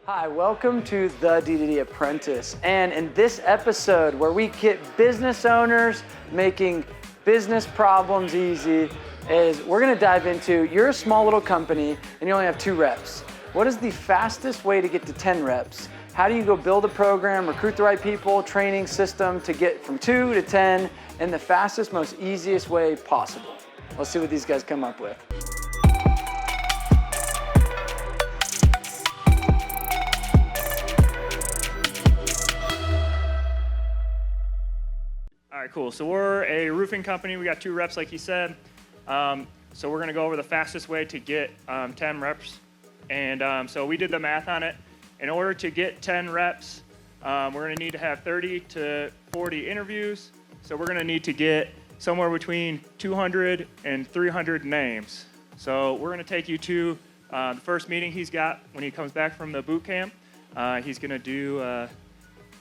Hi, welcome to the D2D Apprentice. And in this episode where we get business owners making business problems easy, is we're gonna dive into, you're a small little company and you only have 2 reps. What is the fastest way to get to 10 reps? How do you go build a program, recruit the right people, training system to get from 2 to 10 in the fastest, most easiest way possible? Let's see what these guys come up with. All right, cool. So we're a roofing company. We got 2 reps, like he said. So we're going to go over the fastest way to get 10 reps. And so we did the math on it. In order to get 10 reps, we're going to need to have 30 to 40 interviews. So we're going to need to get somewhere between 200 and 300 names. So we're going to take you to the first meeting he's got when he comes back from the boot camp. He's going to do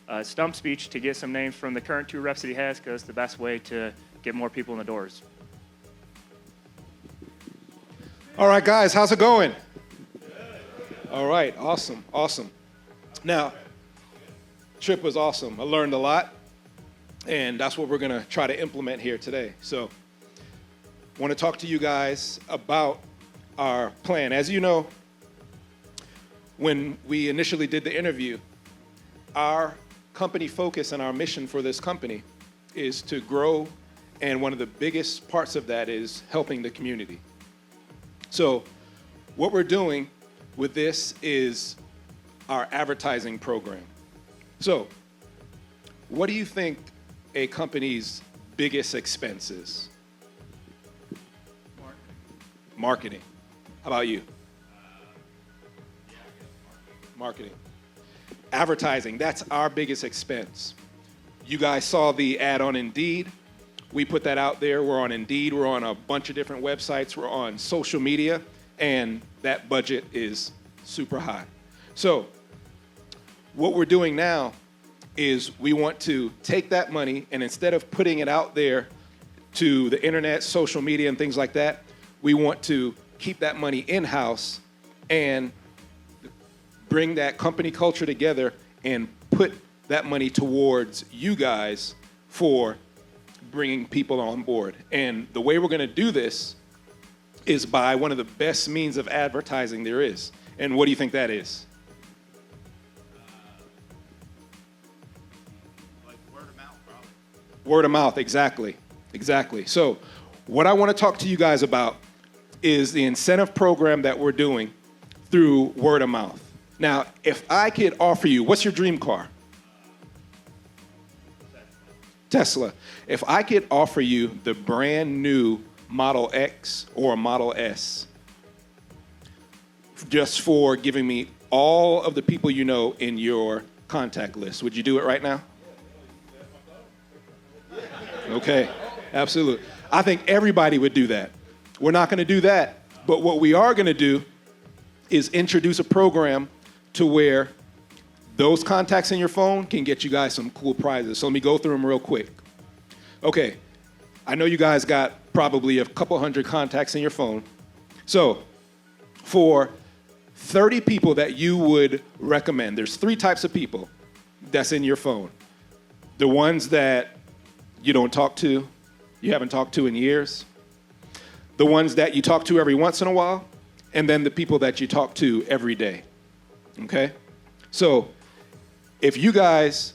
a stump speech to get some names from the current 2 reps that he has, because it's the best way to get more people in the doors. All right, guys, how's it going? All right, awesome. Now, trip was awesome. I learned a lot, and that's what we're going to try to implement here today. So I want to talk to you guys about our plan. As you know, when we initially did the interview, our company focus and our mission for this company is to grow, and one of the biggest parts of that is helping the community. So what we're doing with this is our advertising program. So what do you think a company's biggest expense is? Marketing. How about you? Marketing. Advertising, that's our biggest expense. You guys saw the ad on Indeed. We put that out there. We're on Indeed. We're on a bunch of different websites. We're on social media, and that budget is super high. So what we're doing now is we want to take that money, and instead of putting it out there to the internet, social media, and things like that, we want to keep that money in-house and bring that company culture together and put that money towards you guys for bringing people on board. And the way we're going to do this is by one of the best means of advertising there is. And what do you think that is? Like word of mouth, probably. Word of mouth, exactly. So what I want to talk to you guys about is the incentive program that we're doing through word of mouth. Now, if I could offer you, what's your dream car? Tesla. If I could offer you the brand new Model X or Model S, just for giving me all of the people you know in your contact list, would you do it right now? Okay, absolutely. I think everybody would do that. We're not going to do that, but what we are going to do is introduce a program to where those contacts in your phone can get you guys some cool prizes. So let me go through them real quick. Okay, I know you guys got probably a couple hundred contacts in your phone. So for 30 people that you would recommend, there's 3 types of people that's in your phone. The ones that you don't talk to, you haven't talked to in years. The ones that you talk to every once in a while, and then the people that you talk to every day. Okay? So if you guys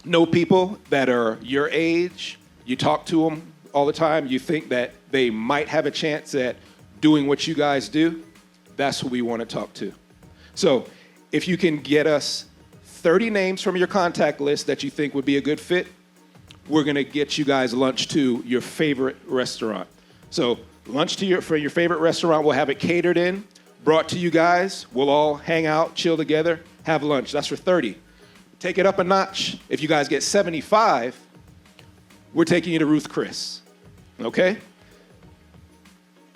know people that are your age, you talk to them all the time, you think that they might have a chance at doing what you guys do, that's who we want to talk to. So if you can get us 30 names from your contact list that you think would be a good fit, we're going to get you guys lunch to your favorite restaurant. So lunch for your favorite restaurant, we'll have it catered in, brought to you guys. We'll all hang out, chill together, have lunch. That's for 30. Take it up a notch. If you guys get 75, we're taking you to Ruth Chris. Okay?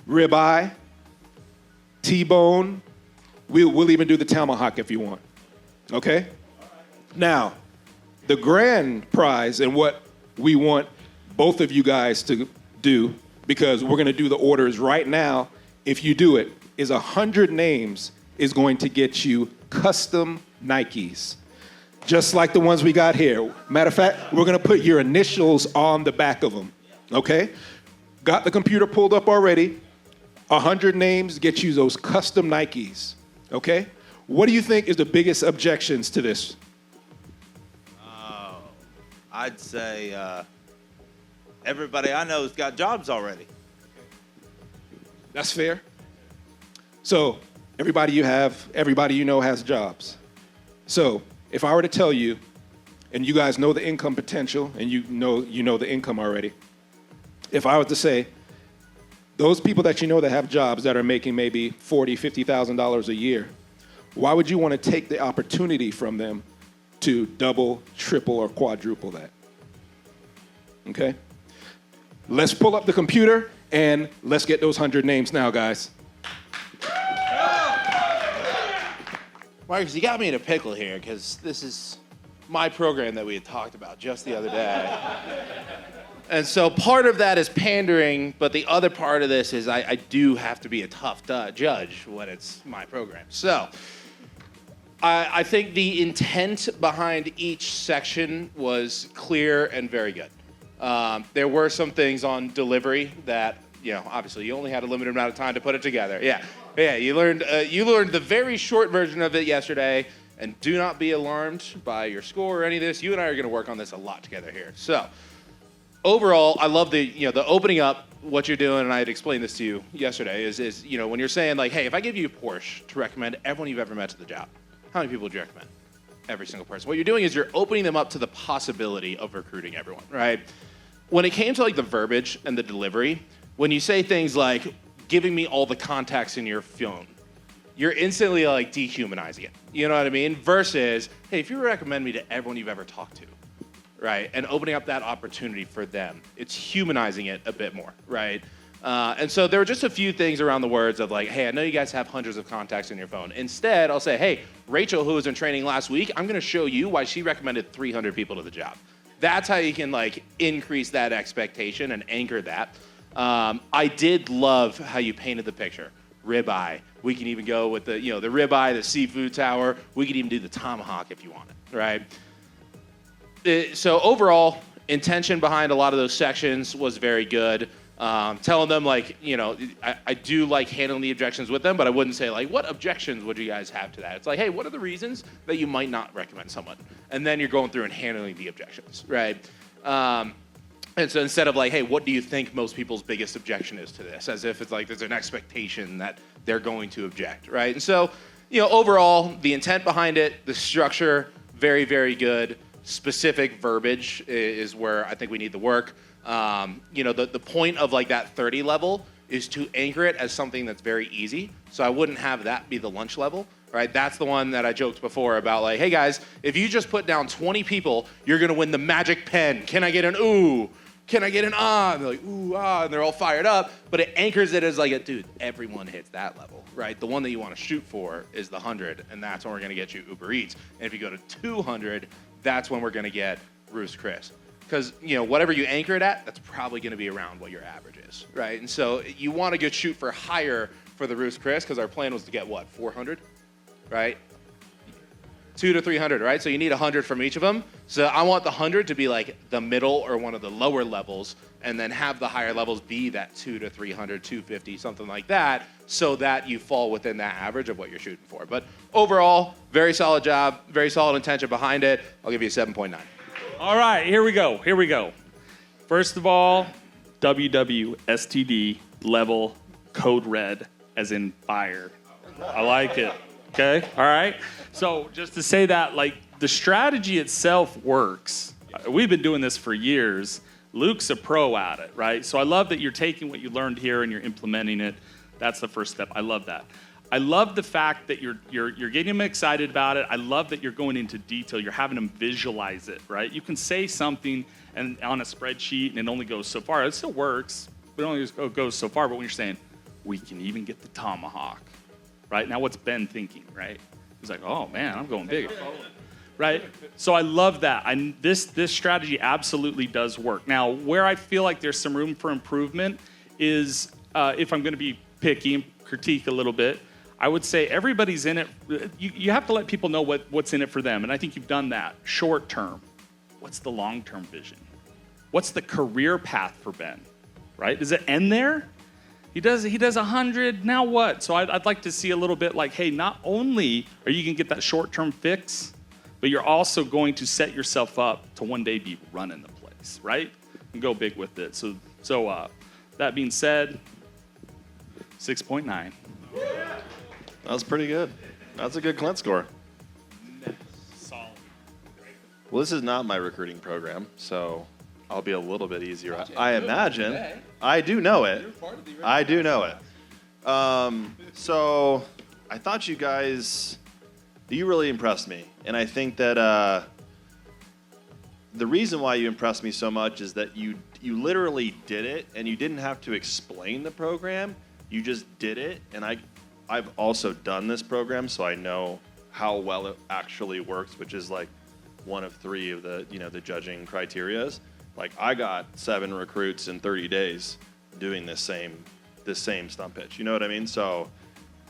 Ribeye, T-bone. We'll even do the tomahawk if you want. Okay? Now, the grand prize and what we want both of you guys to do, because we're going to do the orders right now, if you do it, is 100 names is going to get you custom Nikes, just like the ones we got here. Matter of fact, we're gonna put your initials on the back of them, okay? Got the computer pulled up already. 100 names get you those custom Nikes, okay? What do you think is the biggest objections to this? I'd say everybody I know has got jobs already. That's fair. So everybody you know has jobs. So if I were to tell you, and you guys know the income potential, and you know the income already, if I was to say, those people that you know that have jobs that are making maybe $40,000, $50,000 a year, why would you want to take the opportunity from them to double, triple, or quadruple that? Okay? Let's pull up the computer and let's get those 100 names now, guys. Marcus, you got me in a pickle here because this is my program that we had talked about just the other day. And so part of that is pandering, but the other part of this is I do have to be a tough judge when it's my program. So I think the intent behind each section was clear and very good. There were some things on delivery that, obviously you only had a limited amount of time to put it together. Yeah, you learned the very short version of it yesterday, and do not be alarmed by your score or any of this. You and I are going to work on this a lot together here. So overall, I love the opening up what you're doing, and I had explained this to you yesterday, is when you're saying like, hey, if I give you a Porsche to recommend everyone you've ever met to the job, how many people would you recommend? Every single person. What you're doing is you're opening them up to the possibility of recruiting everyone, right? When it came to like the verbiage and the delivery, when you say things like giving me all the contacts in your phone, you're instantly like dehumanizing it. You know what I mean? Versus, hey, if you recommend me to everyone you've ever talked to, right? And opening up that opportunity for them, it's humanizing it a bit more, right? And so there were just a few things around the words of like, hey, I know you guys have hundreds of contacts in your phone. Instead, I'll say, hey, Rachel, who was in training last week, I'm gonna show you why she recommended 300 people to the job. That's how you can like increase that expectation and anchor that. I did love how you painted the picture. Ribeye. We can even go with the ribeye, the seafood tower. We could even do the tomahawk if you want it, right? So overall, intention behind a lot of those sections was very good. Telling them like, I do like handling the objections with them, but I wouldn't say like, what objections would you guys have to that? It's like, hey, what are the reasons that you might not recommend someone? And then you're going through and handling the objections, right? And so instead of like, hey, what do you think most people's biggest objection is to this? As if it's like there's an expectation that they're going to object, right? And so, overall, the intent behind it, the structure, very, very good. Specific verbiage is where I think we need the work. The point of like that 30 level is to anchor it as something that's very easy. So I wouldn't have that be the lunch level, right? That's the one that I joked before about like, hey guys, if you just put down 20 people, you're gonna win the magic pen. Can I get an ooh? Can I get an ah? And they're like, ooh, ah, and they're all fired up, but it anchors it as like, dude, everyone hits that level, right? The one that you wanna shoot for is the 100, and that's when we're gonna get you Uber Eats. And if you go to 200, that's when we're gonna get Ruth's Chris. Because, whatever you anchor it at, that's probably gonna be around what your average is, right? And so you wanna go shoot for higher for the Ruth's Chris, because our plan was to get what, 400, right? 200 to 300, right? So you need 100 from each of them. So I want the 100 to be like the middle or one of the lower levels, and then have the higher levels be that 200 to 300, 250, something like that, so that you fall within that average of what you're shooting for. But overall, very solid job, very solid intention behind it. I'll give you a 7.9. All right, here we go. First of all, WWSTD level code red, as in fire. I like it. Okay, all right. So just to say that, like, the strategy itself works. We've been doing this for years. Luke's a pro at it, right? So I love that you're taking what you learned here and you're implementing it. That's the first step. I love that. I love the fact that you're getting them excited about it. I love that you're going into detail. You're having them visualize it, right? You can say something and on a spreadsheet and it only goes so far. It still works, but it only goes so far. But when you're saying, we can even get the tomahawk, right? Now what's Ben thinking, right? He's like, oh man, I'm going big, right? So I love that. This strategy absolutely does work. Now, where I feel like there's some room for improvement is if I'm going to be picky and critique a little bit, I would say everybody's in it. You have to let people know what's in it for them. And I think you've done that. Short term. What's the long-term vision? What's the career path for Ben, right? Does it end there? He does 100, now what? So I'd like to see a little bit like, hey, not only are you going to get that short-term fix, but you're also going to set yourself up to one day be running the place, right? And go big with it. So that being said, 6.9. That was pretty good. That's a good Clint score. Solid. Well, this is not my recruiting program, so I'll be a little bit easier. I imagine. I do know it. I do know it. So I thought you really impressed me. And I think that the reason why you impressed me so much is that you literally did it, and you didn't have to explain the program. You just did it. And I've also done this program, so I know how well it actually works, which is like one of 3 of the the judging criterias. Like I got 7 recruits in 30 days doing this same stump pitch. You know what I mean? So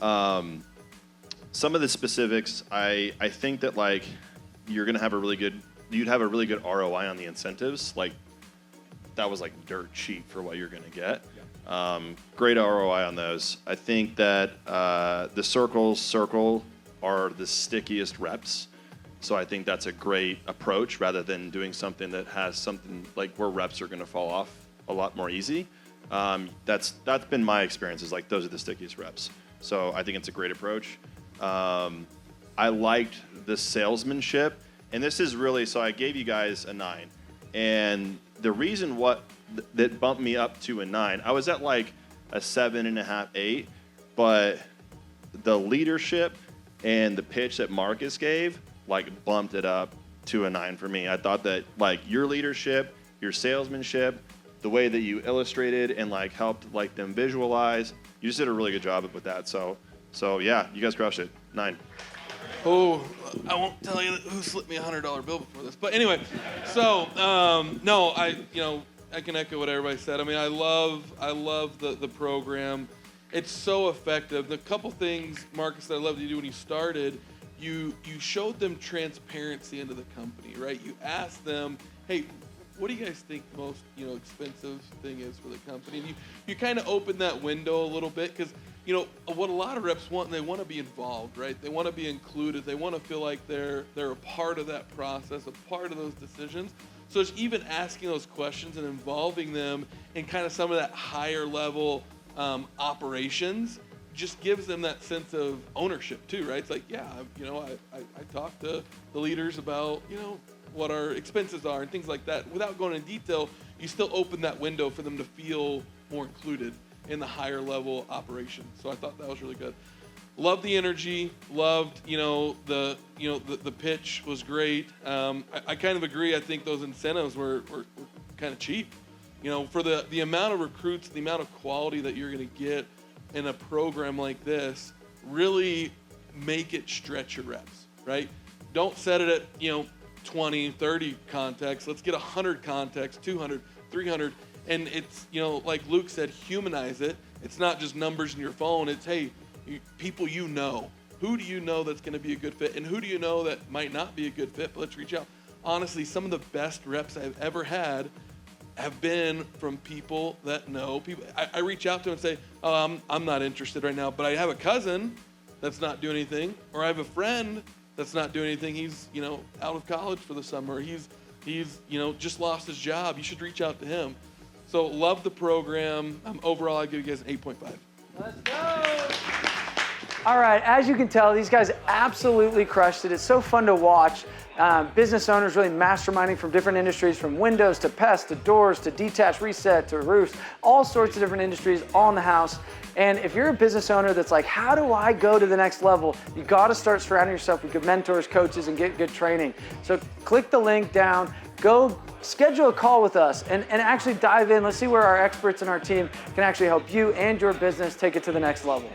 some of the specifics, I think that like you'd have a really good ROI on the incentives. Like that was like dirt cheap for what you're gonna get. Great ROI on those. I think that the circle are the stickiest reps. So I think that's a great approach rather than doing something that has something like where reps are going to fall off a lot more easy. That's been my experience, is like those are the stickiest reps. So I think it's a great approach. I liked the salesmanship, and this is really, so I gave you guys a 9. And the reason that bumped me up to a 9, I was at like a 7.5, 8, but the leadership and the pitch that Marcus gave like bumped it up to a 9 for me. I thought that like your leadership, your salesmanship, the way that you illustrated and like helped like them visualize, you just did a really good job with that. So yeah, you guys crushed it. 9. Oh, I won't tell you who slipped me $100 bill before this, but anyway. So no, I can echo what everybody said. I mean, I love the program. It's so effective. The couple things, Marcus, that I loved you do when you started, you showed them transparency into the company, right? You asked them, hey, what do you guys think the most expensive thing is for the company? And you kind of opened that window a little bit, because what a lot of reps want, they want to be involved, right? They want to be included. They want to feel like they're a part of that process, a part of those decisions. So it's even asking those questions and involving them in kind of some of that higher level operations just gives them that sense of ownership too, right? It's like, yeah, I talked to the leaders about, what our expenses are and things like that. Without going into detail, you still open that window for them to feel more included in the higher level operation. So I thought that was really good. Loved the energy. Loved, the pitch was great. I kind of agree. I think those incentives were kind of cheap. For the amount of recruits, the amount of quality that you're going to get in a program like this, really make it stretch your reps, right? Don't set it at, 20, 30 contacts. Let's get 100 contacts, 200, 300. And it's, like Luke said, humanize it. It's not just numbers in your phone. It's, hey, people you know. Who do you know that's going to be a good fit? And who do you know that might not be a good fit? But let's reach out. Honestly, some of the best reps I've ever had have been from people that know people. I reach out to them and say, oh, I'm not interested right now, but I have a cousin that's not doing anything, or I have a friend that's not doing anything. He's, out of college for the summer. He's just lost his job. You should reach out to him. So love the program. Overall, I give you guys an 8.5. Let's go. All right, as you can tell, these guys absolutely crushed it. It's so fun to watch. Business owners really masterminding from different industries, from windows to pests to doors to detached reset to roofs, all sorts of different industries all in the house. And if you're a business owner that's like, how do I go to the next level? You got to start surrounding yourself with good mentors, coaches, and get good training. So click the link down, go schedule a call with us and actually dive in. Let's see where our experts and our team can actually help you and your business take it to the next level.